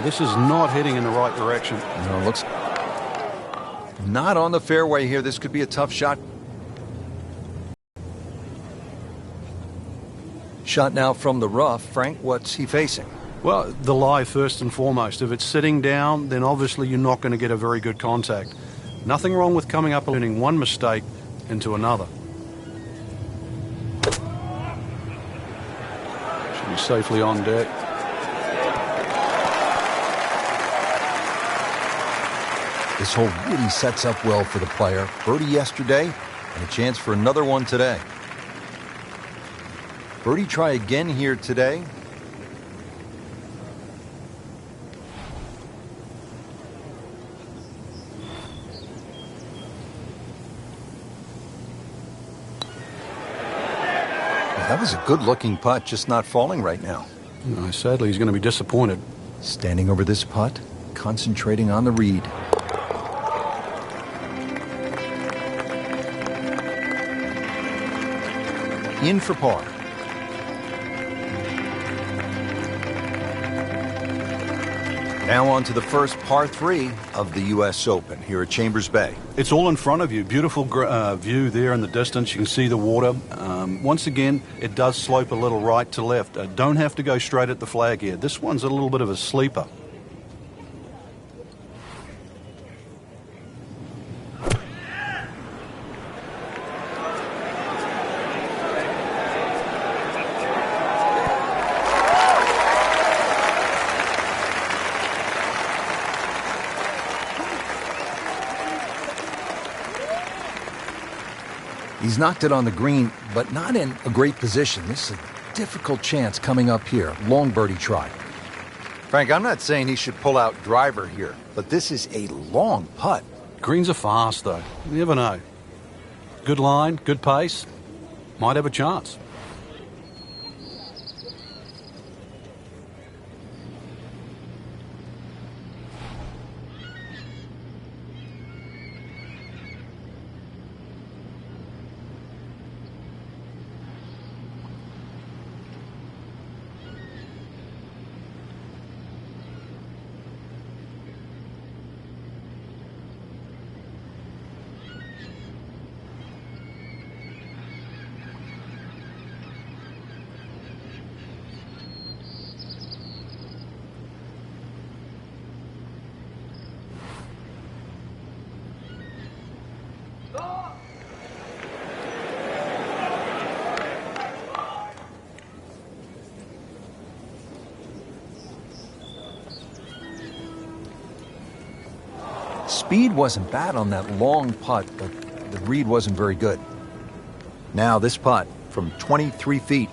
this is not heading in the right direction. No, it looks not on the fairway here. This could be a tough shot. Shot now from the rough. Frank, what's he facing? Well, the lie first and foremost. If it's sitting down, then obviously you're not going to get a very good contact. Nothing wrong with coming up and turning one mistake into another. Should be safely on deck. This hole really sets up well for the player. Birdie yesterday and a chance for another one today. Birdie try again here today. That was a good-looking putt, just not falling right now. No, sadly, he's going to be disappointed. Standing over this putt, concentrating on the read. In for par. Now on to the first par 3 of the U.S. Open here at Chambers Bay. It's all in front of you. Beautiful view there in the distance. You can see the water. Once again, it does slope a little right to left. Don't have to go straight at the flag here. This one's a little bit of a sleeper. He's knocked it on the green, but not in a great position. This is a difficult chance coming up here. Long birdie try. Frank, I'm not saying he should pull out driver here, but this is a long putt. Greens are fast, though. You never know. Good line, good pace. Might have a chance. Speed wasn't bad on that long putt, but the read wasn't very good. Now this putt from 23 feet.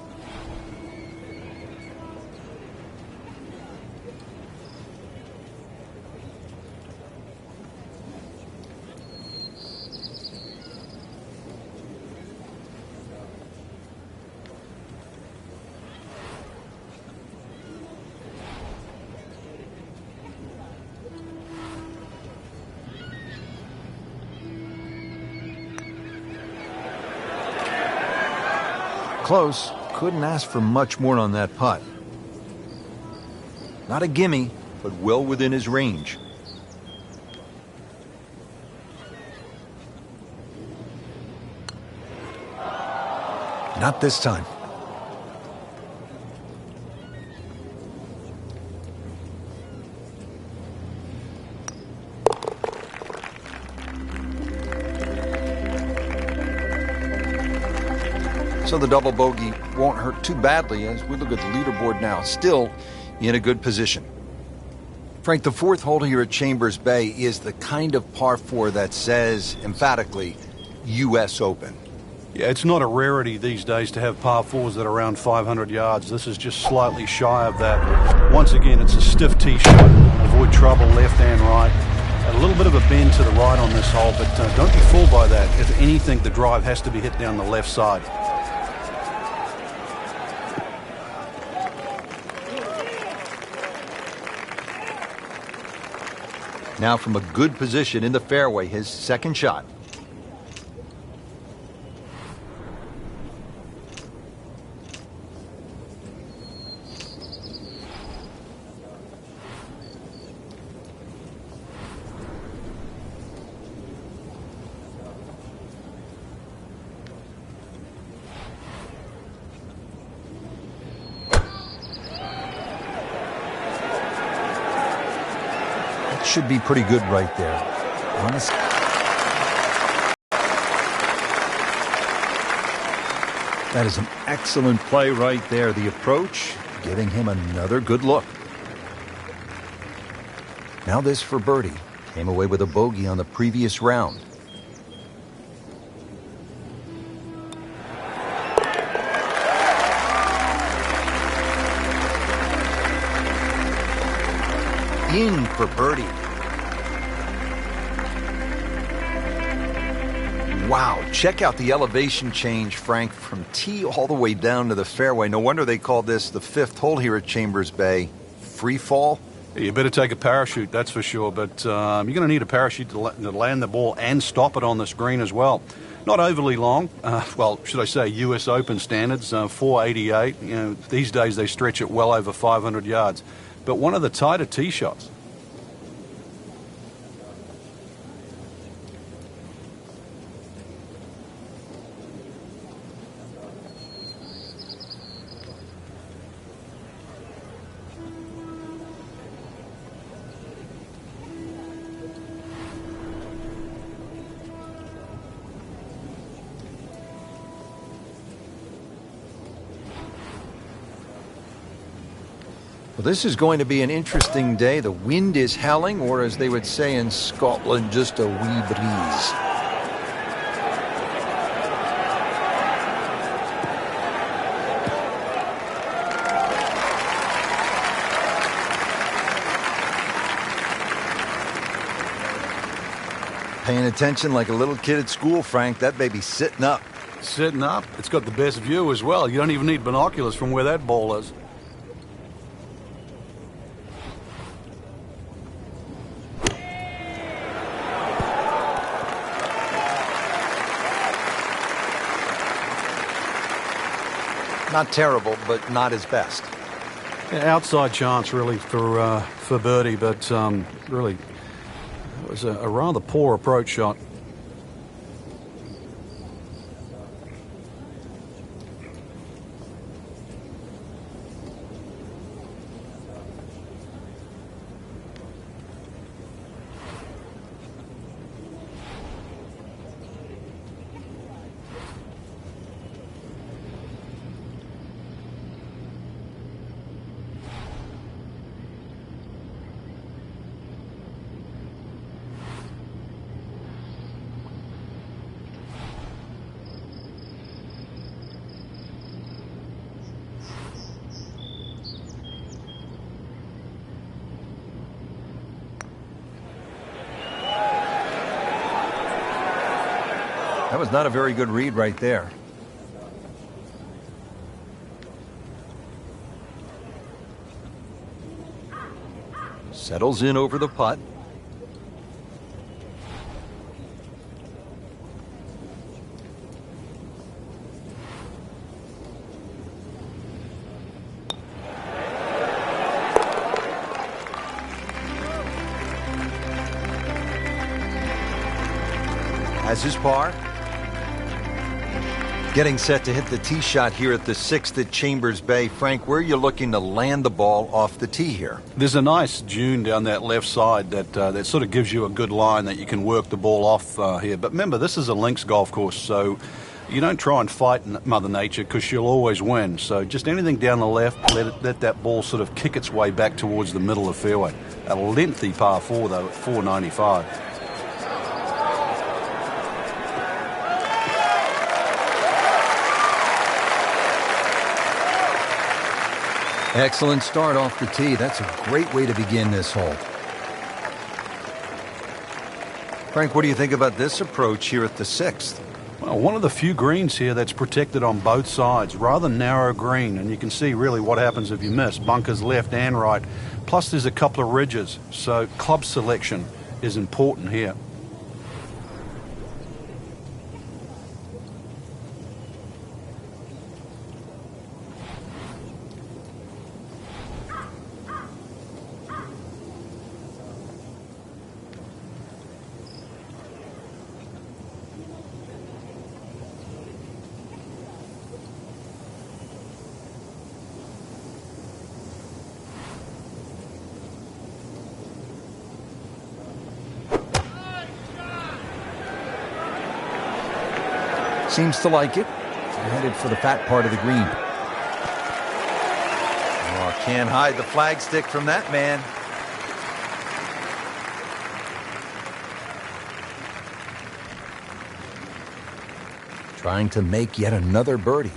Close. Couldn't ask for much more on that putt. Not a gimme, but well within his range. Not this time. So the double bogey won't hurt too badly as we look at the leaderboard now. Still in a good position. Frank, the fourth hole here at Chambers Bay is the kind of par 4 that says emphatically U.S. Open. Yeah, it's not a rarity these days to have par 4s that are around 500 yards. This is just slightly shy of that. Once again, it's a stiff tee shot. Avoid trouble left and right. A little bit of a bend to the right on this hole, but don't be fooled by that. If anything, the drive has to be hit down the left side. Now from a good position in the fairway, his second shot. should be pretty good right there. Honest. That is an excellent play right there. The approach, getting him another good look. Now this for birdie. Came away with a bogey on the previous round. In for birdie. Wow, check out the elevation change, Frank, from tee all the way down to the fairway. No wonder they call this the fifth hole here at Chambers Bay. Free fall? You better take a parachute, that's for sure, but you're going to need a parachute to land the ball and stop it on this green as well. Not overly long, well, should I say US Open standards, 488. You know, these days they stretch it well over 500 yards. But one of the tighter tee shots. Well, this is going to be an interesting day. The wind is howling, or as they would say in Scotland, just a wee breeze. Paying attention like a little kid at school, Frank. That baby's sitting up. Sitting up. It's got the best view as well. You don't even need binoculars from where that ball is. Not terrible, but not his best. Yeah, outside chance, really, for birdie, but really, it was a rather poor approach shot. That was not a very good read right there. Settles in over the putt. Has his par. Getting set to hit the tee shot here at the 6th at Chambers Bay. Frank, where are you looking to land the ball off the tee here? There's a nice dune down that left side that sort of gives you a good line that you can work the ball off here. But remember, this is a links golf course, so you don't try and fight Mother Nature because she'll always win. So just anything down the left, let that ball sort of kick its way back towards the middle of the fairway. A lengthy par 4, though, at 495. Excellent start off the tee. That's a great way to begin this hole. Frank, what do you think about this approach here at the 6th? Well, one of the few greens here that's protected on both sides. Rather narrow green, and you can see really what happens if you miss. Bunkers left and right. Plus there's a couple of ridges, so club selection is important here. Seems to like it. Headed for the fat part of the green. Oh, can't hide the flagstick from that man. Trying to make yet another birdie.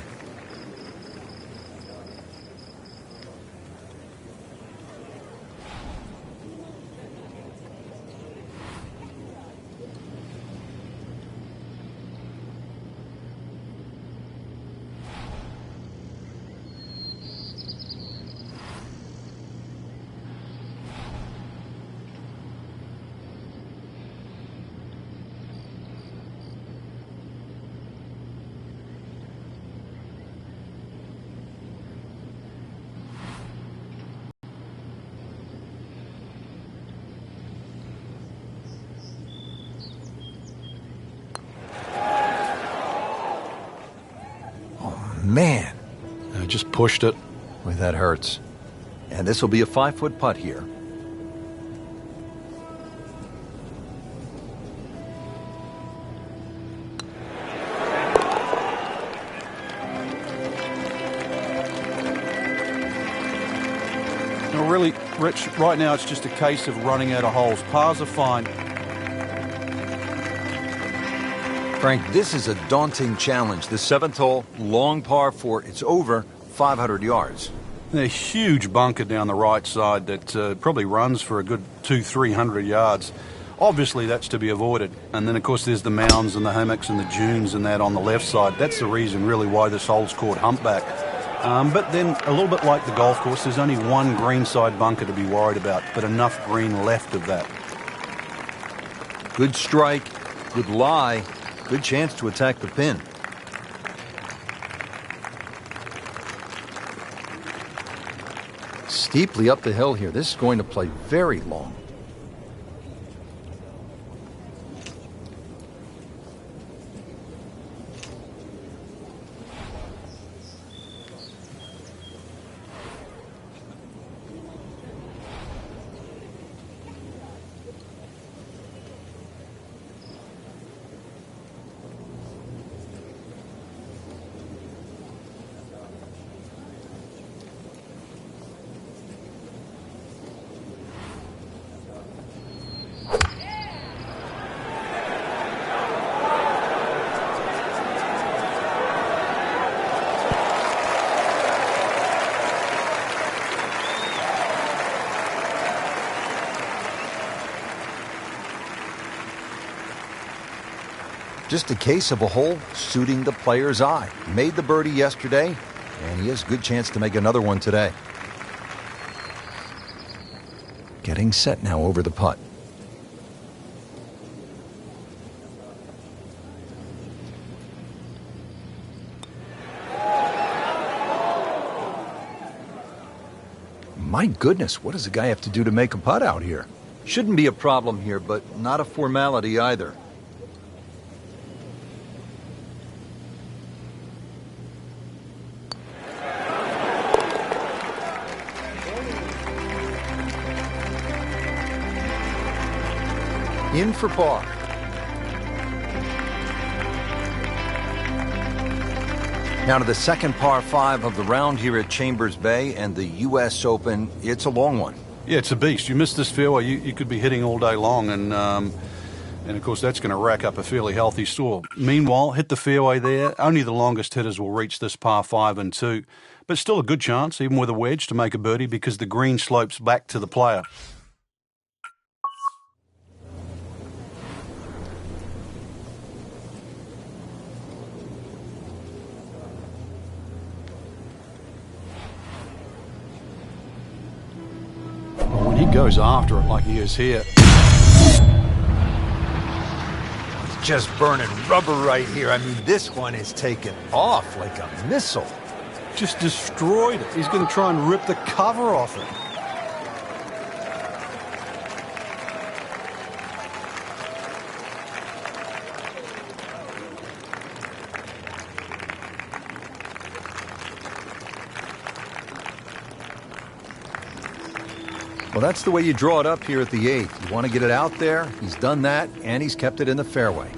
Man, I just pushed it. boy, that hurts. And this will be a 5-foot putt here. No, really, Rich, right now it's just a case of running out of holes. Pars are fine. Frank, this is a daunting challenge. The 7th hole, long par 4. It's over 500 yards. A huge bunker down the right side that probably runs for a good 200-300 yards. Obviously, that's to be avoided. And then, of course, there's the mounds and the hummocks and the dunes and that on the left side. That's the reason, really, why this hole's called Humpback. But then, a little bit like the golf course, there's only one greenside bunker to be worried about, but enough green left of that. Good strike, good lie, good chance to attack the pin. Steeply up the hill here. This is going to play very long. Just a case of a hole suiting the player's eye. Made the birdie yesterday, and he has a good chance to make another one today. Getting set now over the putt. My goodness, what does a guy have to do to make a putt out here? Shouldn't be a problem here, but not a formality either. In for par. Now to the second par 5 of the round here at Chambers Bay and the U.S. Open. It's a long one. Yeah, it's a beast. You miss this fairway, you could be hitting all day long, and of course that's going to rack up a fairly healthy score. Meanwhile, hit the fairway there. Only the longest hitters will reach this par 5 and 2, but still a good chance, even with a wedge, to make a birdie because the green slopes back to the player. When he goes after it like he is here. It's just burning rubber right here. I mean, this one is taken off like a missile. Just destroyed it. He's going to try and rip the cover off it. Well, that's the way you draw it up here at the 8th. You want to get it out there. He's done that, and he's kept it in the fairway.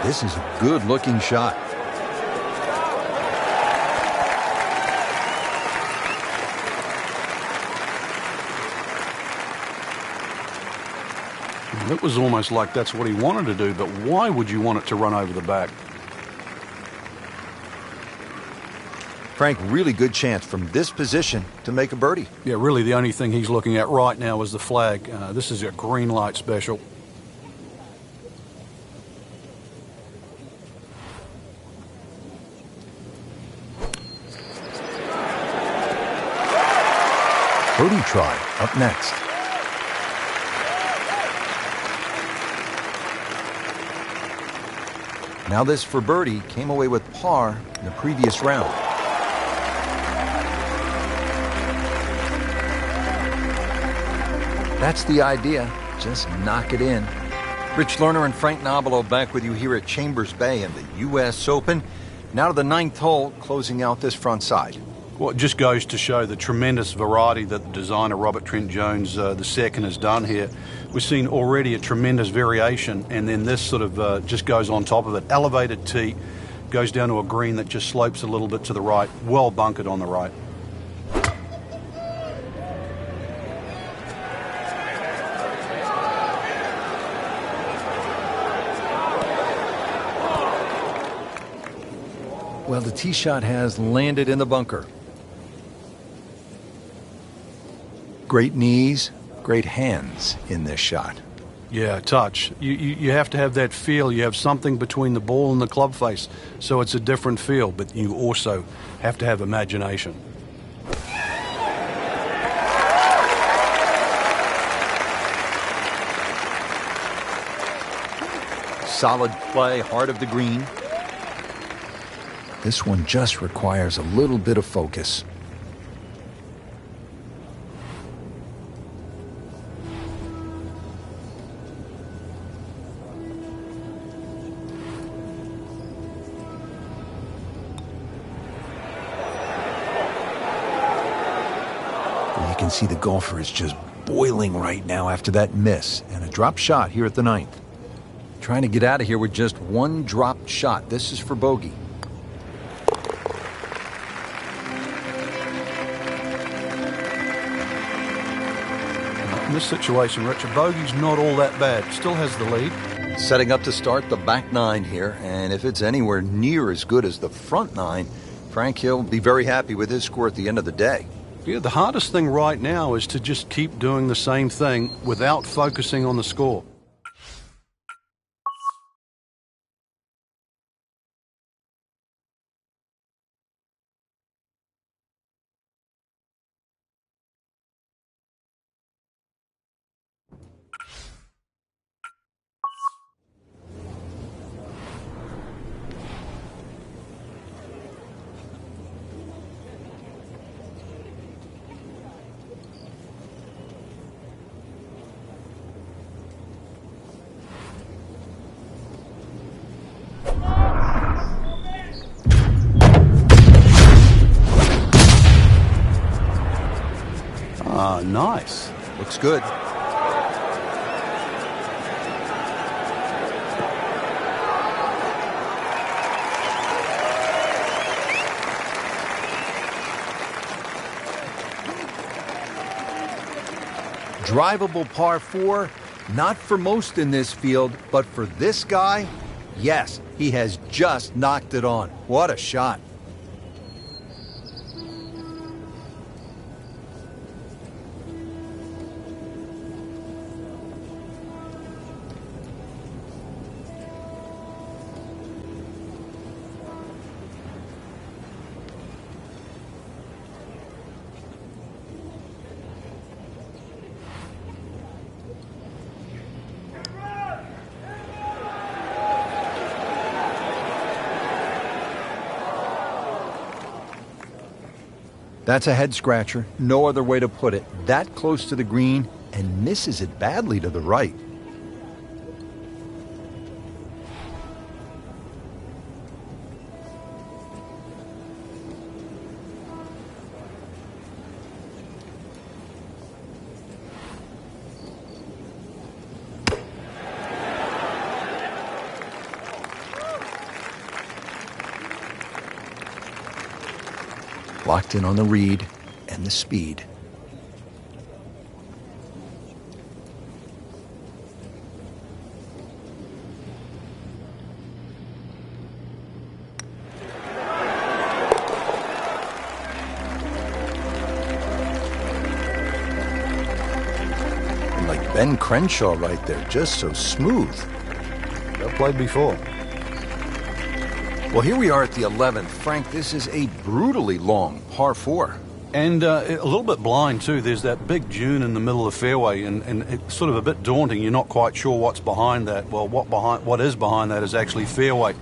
This is a good-looking shot. It was almost like that's what he wanted to do, but why would you want it to run over the back? Frank, really good chance from this position to make a birdie. Yeah, really the only thing he's looking at right now is the flag. This is a green light special. Birdie try up next. Now this for birdie came away with par in the previous round. That's the idea. Just knock it in. Rich Lerner and Frank Nobilo back with you here at Chambers Bay in the U.S. Open. Now to the 9th hole, closing out this front side. Well, it just goes to show the tremendous variety that the designer Robert Trent Jones II has done here. We've seen already a tremendous variation, and then this sort of just goes on top of it. Elevated tee, goes down to a green that just slopes a little bit to the right, well bunkered on the right. Well, the tee shot has landed in the bunker. Great knees, great hands in this shot. Yeah, touch. You have to have that feel. You have something between the ball and the club face, so it's a different feel, but you also have to have imagination. Solid play, heart of the green. This one just requires a little bit of focus. You can see the golfer is just boiling right now after that miss and a drop shot here at the 9th. Trying to get out of here with just one dropped shot. This is for bogey. In this situation, Richard, bogey's not all that bad. Still has the lead. Setting up to start the back 9 here, and if it's anywhere near as good as the front 9, Frank Hill will be very happy with his score at the end of the day. Yeah, the hardest thing right now is to just keep doing the same thing without focusing on the score. Nice. Looks good. Drivable par 4, not for most in this field, but for this guy, yes, he has just knocked it on. What a shot. That's a head scratcher, no other way to put it. That close to the green and misses it badly to the right. Locked in on the read and the speed. And like Ben Crenshaw right there, just so smooth. Well played before. Well, here we are at the 11th. Frank, this is a brutally long par 4. And a little bit blind, too. There's that big dune in the middle of the fairway, and it's sort of a bit daunting. You're not quite sure what's behind that. Well, what is behind that is actually fairway.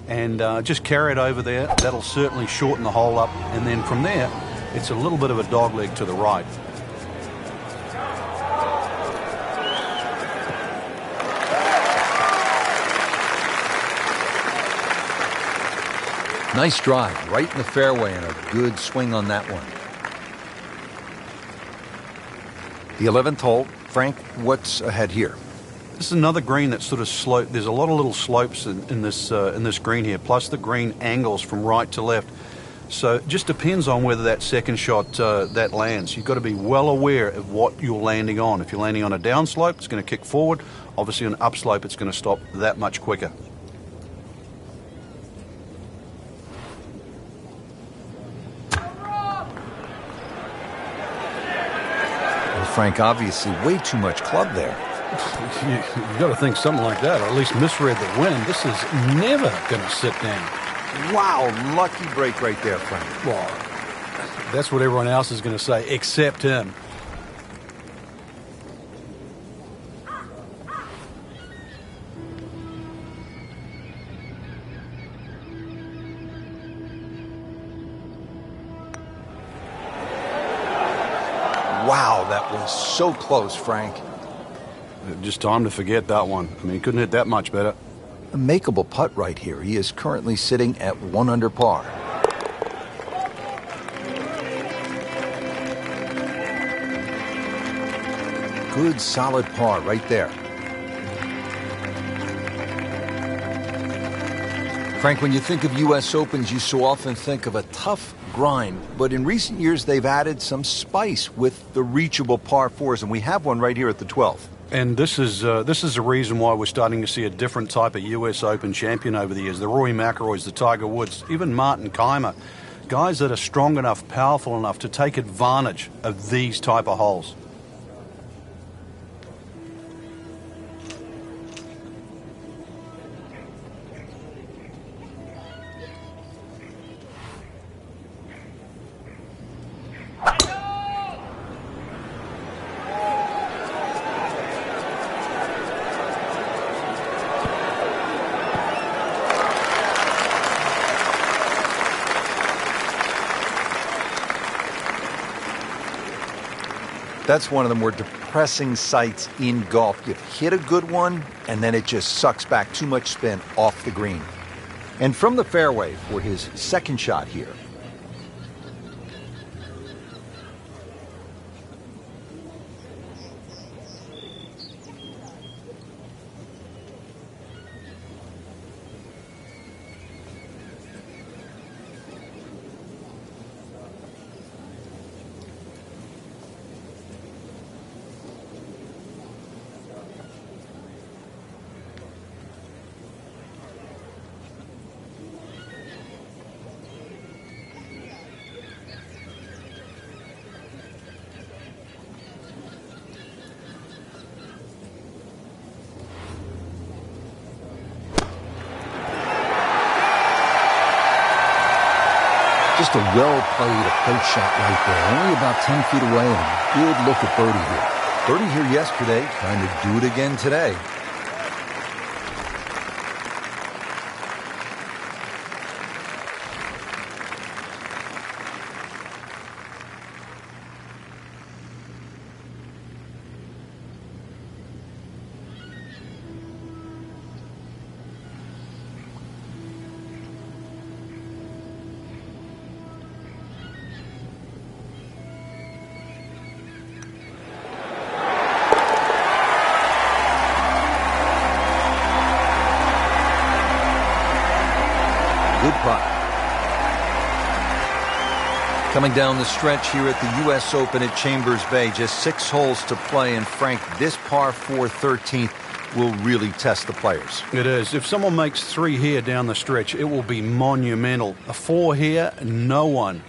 And just carry it over there. That'll certainly shorten the hole up. And then from there, it's a little bit of a dogleg to the right. Nice drive, right in the fairway, and a good swing on that one. The 11th hole. Frank, what's ahead here? This is another green that's sort of sloped. There's a lot of little slopes in this green here, plus the green angles from right to left. So it just depends on whether that second shot that lands. You've got to be well aware of what you're landing on. If you're landing on a downslope, it's going to kick forward. Obviously, on an upslope, it's going to stop that much quicker. Frank, obviously way too much club there. You've got to think something like that, or at least misread the wind. This is never going to sit down. Wow, lucky break right there, Frank. Well, that's what everyone else is going to say, except him. Wow, that was so close, Frank. Just time to forget that one. I mean, he couldn't hit that much better. A makeable putt right here. He is currently sitting at 1 under par. Good, solid par right there. Frank, when you think of U.S. Opens, you so often think of a tough grind, but in recent years they've added some spice with the reachable par 4s, and we have one right here at the 12th. And this is the reason why we're starting to see a different type of U.S. Open champion over the years. The Rory McIlroys, the Tiger Woods, even Martin Keimer. Guys that are strong enough, powerful enough to take advantage of these type of holes. That's one of the more depressing sights in golf. You hit a good one, and then it just sucks back too much spin off the green. And from the fairway for his second shot here. Just a well-played approach shot right there. Only about 10 feet away, and a good look at birdie here. Birdie here yesterday, trying to do it again today. Good putt. Coming down the stretch here at the U.S. Open at Chambers Bay, just 6 holes to play. And Frank, this par 4 13th will really test the players. It is. If someone makes 3 here down the stretch, it will be monumental. A 4 here, no one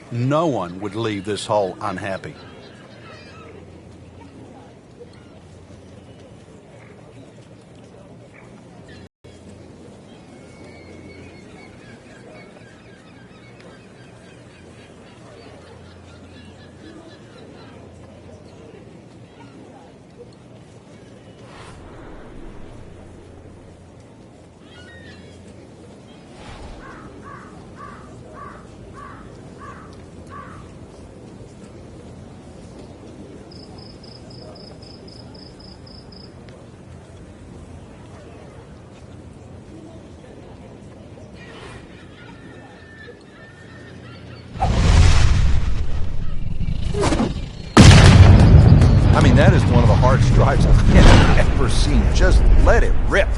would leave this hole unhappy. I mean, that is one of the hardest drives I've ever seen. Just let it rip.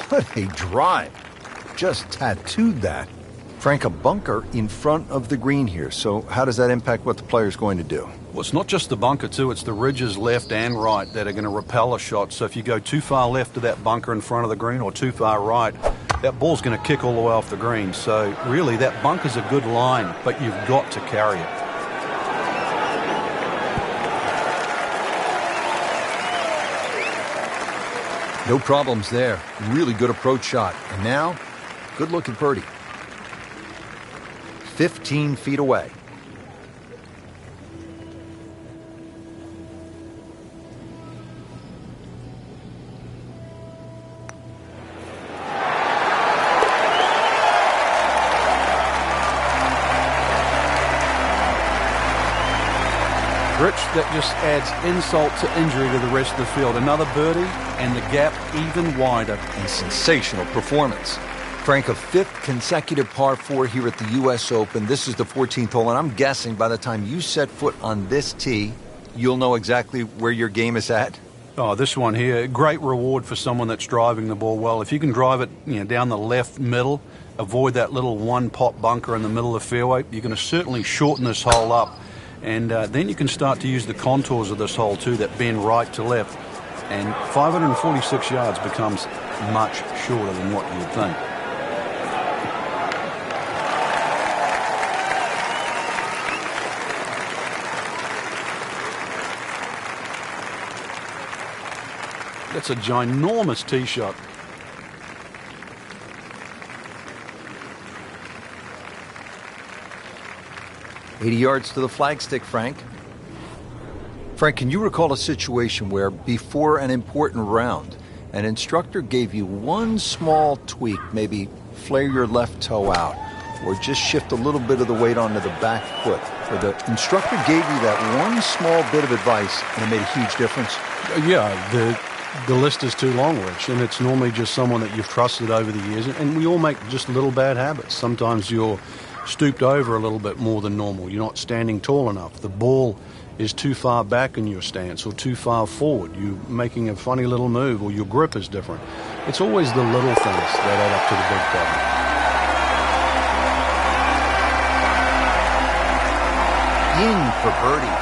What a drive. Just tattooed that. Frank, a bunker in front of the green here. So how does that impact what the player's going to do? Well, it's not just the bunker, too. It's the ridges left and right that are going to repel a shot. So if you go too far left of that bunker in front of the green or too far right, that ball's going to kick all the way off the green. So really, that bunker's a good line, but you've got to carry it. No problems there. Really good approach shot. And now, good look at birdie. 15 feet away. Rich, that just adds insult to injury to the rest of the field. Another birdie, and the gap even wider. And sensational performance. Frank, a 5th consecutive par 4 here at the U.S. Open. This is the 14th hole, and I'm guessing by the time you set foot on this tee, you'll know exactly where your game is at. Oh, this one here, great reward for someone that's driving the ball well. If you can drive it, down the left middle, avoid that little one-pot bunker in the middle of the fairway, you're going to certainly shorten this hole up. And then you can start to use the contours of this hole, too, that bend right to left. And 546 yards becomes much shorter than what you would think. That's a ginormous tee shot. "80 yards to the flagstick, Frank." Frank, can you recall a situation where before an important round, an instructor gave you one small tweak, maybe flare your left toe out, or just shift a little bit of the weight onto the back foot, or the instructor gave you that one small bit of advice and it made a huge difference? Yeah, the list is too long, Rich, and it's normally just someone that you've trusted over the years, and we all make just little bad habits. Sometimes you're stooped over a little bit more than normal. You're not standing tall enough. The ball is too far back in your stance or too far forward. You're making a funny little move, or your grip is different. It's always the little things that add up to the big problem. In for birdie.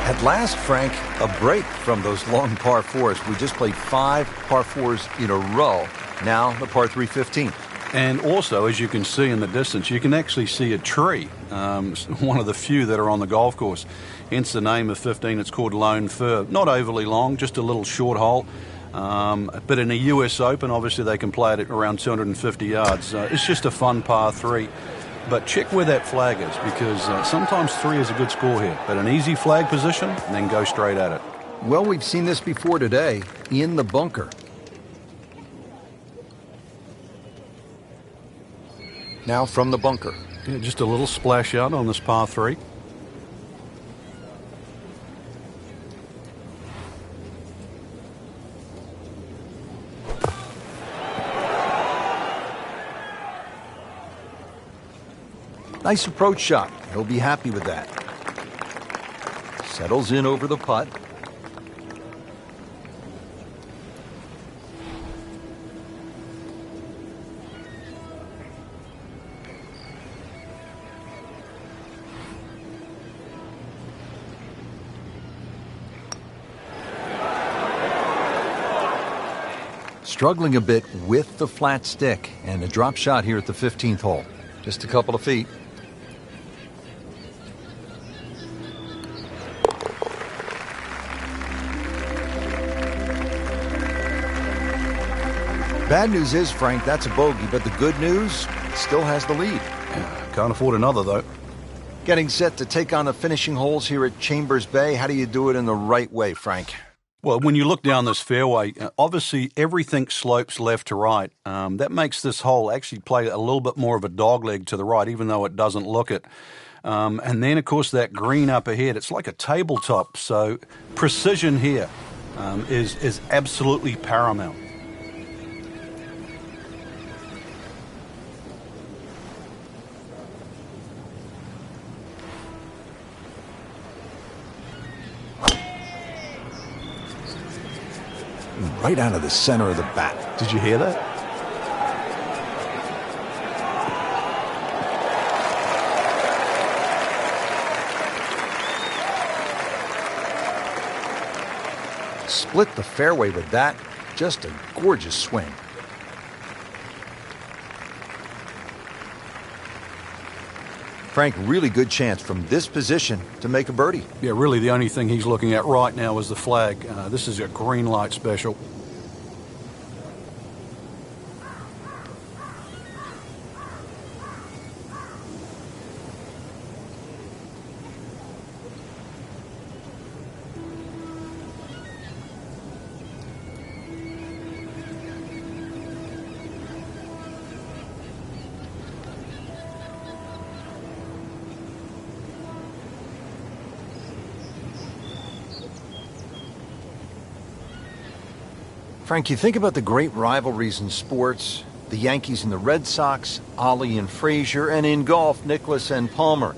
At last, Frank, a break from those long par 4s. We just played 5 par 4s in a row. Now the par 3 15. And also, as you can see in the distance, you can actually see a tree, one of the few that are on the golf course. Hence the name of 15, it's called Lone Fir. Not overly long, just a little short hole. But in a US Open, obviously they can play it at around 250 yards. It's just a fun par 3. But check where that flag is, because sometimes 3 is a good score here. But an easy flag position, and then go straight at it. Well, we've seen this before today, in the bunker. Now from the bunker. Yeah, just a little splash out on this par 3. Nice approach shot. He'll be happy with that. Settles in over the putt. Struggling a bit with the flat stick, and a drop shot here at the 15th hole. Just a couple of feet. Bad news is, Frank, that's a bogey, but the good news, still has the lead. Can't afford another, though. Getting set to take on the finishing holes here at Chambers Bay. How do you do it in the right way, Frank? Well, when you look down this fairway, obviously everything slopes left to right. That makes this hole actually play a little bit more of a dogleg to the right, even though it doesn't look it. And then, of course, that green up ahead, it's like a tabletop. So precision here is absolutely paramount. Right out of the center of the bat. Did you hear that? Split the fairway with that. Just a gorgeous swing. Frank, really good chance from this position to make a birdie. Yeah, really the only thing he's looking at right now is the flag. This is a green light special. Frank, you think about the great rivalries in sports, the Yankees and the Red Sox, Ollie and Frazier, and in golf, Nicklaus and Palmer.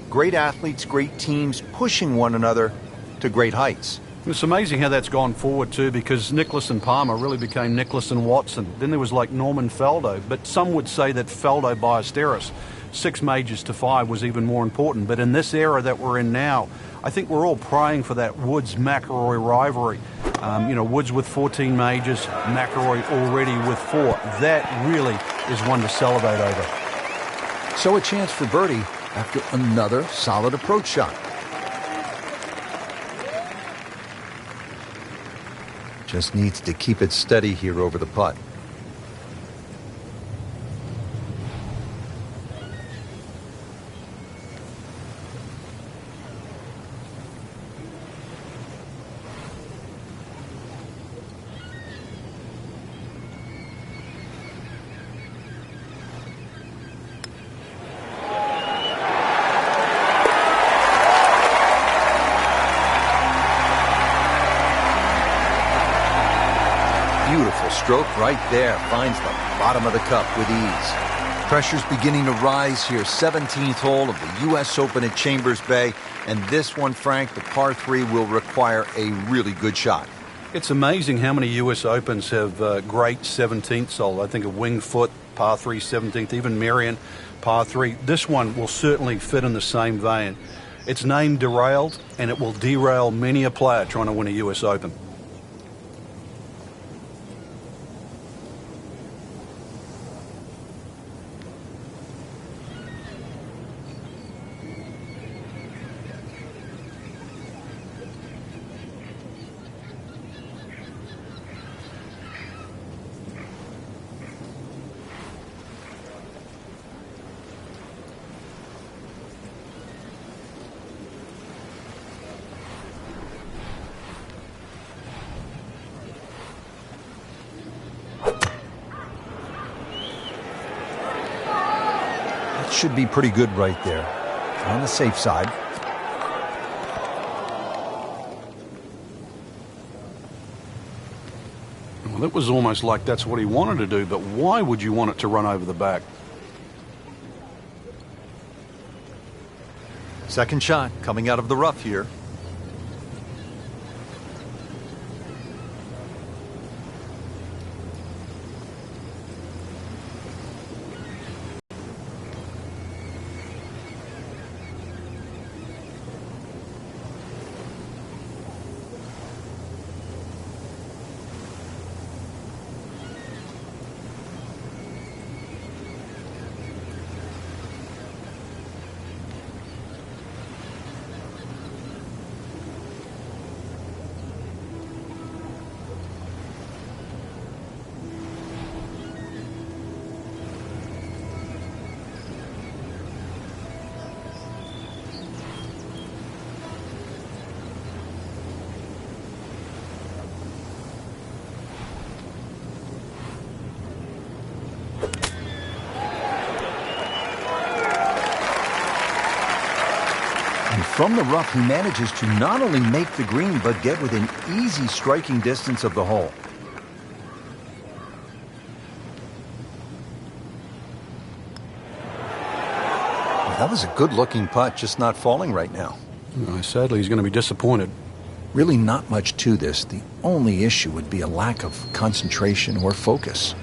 Great athletes, great teams pushing one another to great heights. It's amazing how that's gone forward too, because Nicklaus and Palmer really became Nicklaus and Watson. Then there was like Norman Faldo, but some would say that Faldo Ballesteros, 6 majors to 5, was even more important. But in this era that we're in now, I think we're all praying for that Woods-McIlroy rivalry. Woods with 14 majors, McIlroy already with 4. That really is one to celebrate over. So a chance for birdie after another solid approach shot. Just needs to keep it steady here over the putt. Beautiful stroke right there. Finds the bottom of the cup with ease. Pressure's beginning to rise here. 17th hole of the U.S. Open at Chambers Bay. And this one, Frank, the par 3 will require a really good shot. It's amazing how many U.S. Opens have great 17th hole. I think of Winged Foot, par 3, 17th, even Marion, par 3. This one will certainly fit in the same vein. It's named Derailed, and it will derail many a player trying to win a U.S. Open. Should be pretty good right there. On the safe side. Well, it was almost like that's what he wanted to do, but why would you want it to run over the back? Second shot coming out of the rough here. From the rough, he manages to not only make the green, but get within easy striking distance of the hole. Well, that was a good-looking putt, just not falling right now. Sadly, he's going to be disappointed. Really not much to this. The only issue would be a lack of concentration or focus.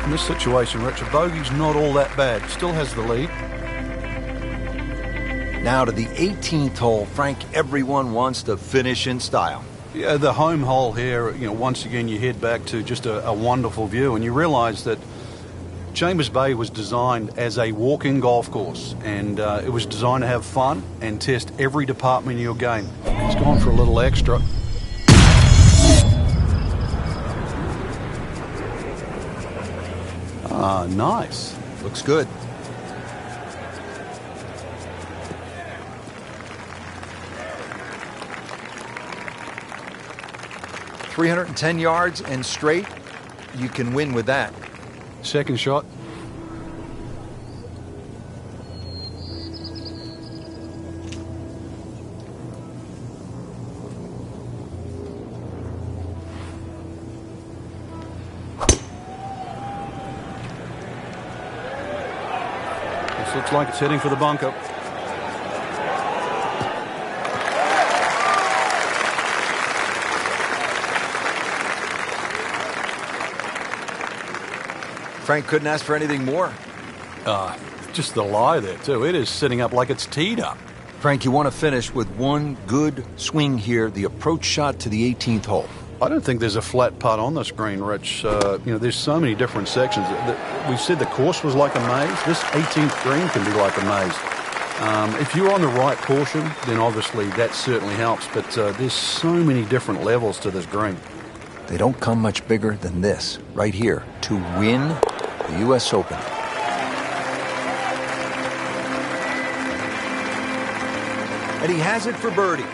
In this situation, Rich, a bogey's not all that bad. Still has the lead. Now to the 18th hole. Frank, everyone wants to finish in style. Yeah, the home hole here, once again you head back to just a wonderful view, and you realise that Chambers Bay was designed as a walk-in golf course, and it was designed to have fun and test every department of your game. He's gone for a little extra. Ah, nice. Looks good. .310 yards and straight. You can win with that. Second shot. This looks like it's heading for the bunker. Frank couldn't ask for anything more. Just the lie there, too. It is sitting up like it's teed up. Frank, you want to finish with one good swing here, the approach shot to the 18th hole. I don't think there's a flat putt on this green, Rich. There's so many different sections. We said the course was like a maze. This 18th green can be like a maze. If you're on the right portion, then obviously that certainly helps. But there's so many different levels to this green. They don't come much bigger than this, right here, to win the U.S. Open. And he has it for birdie.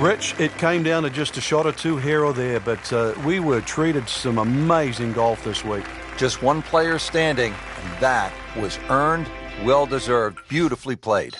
Rich, it came down to just a shot or two here or there, but we were treated some amazing golf this week. Just one player standing, and that was earned, well-deserved, beautifully played.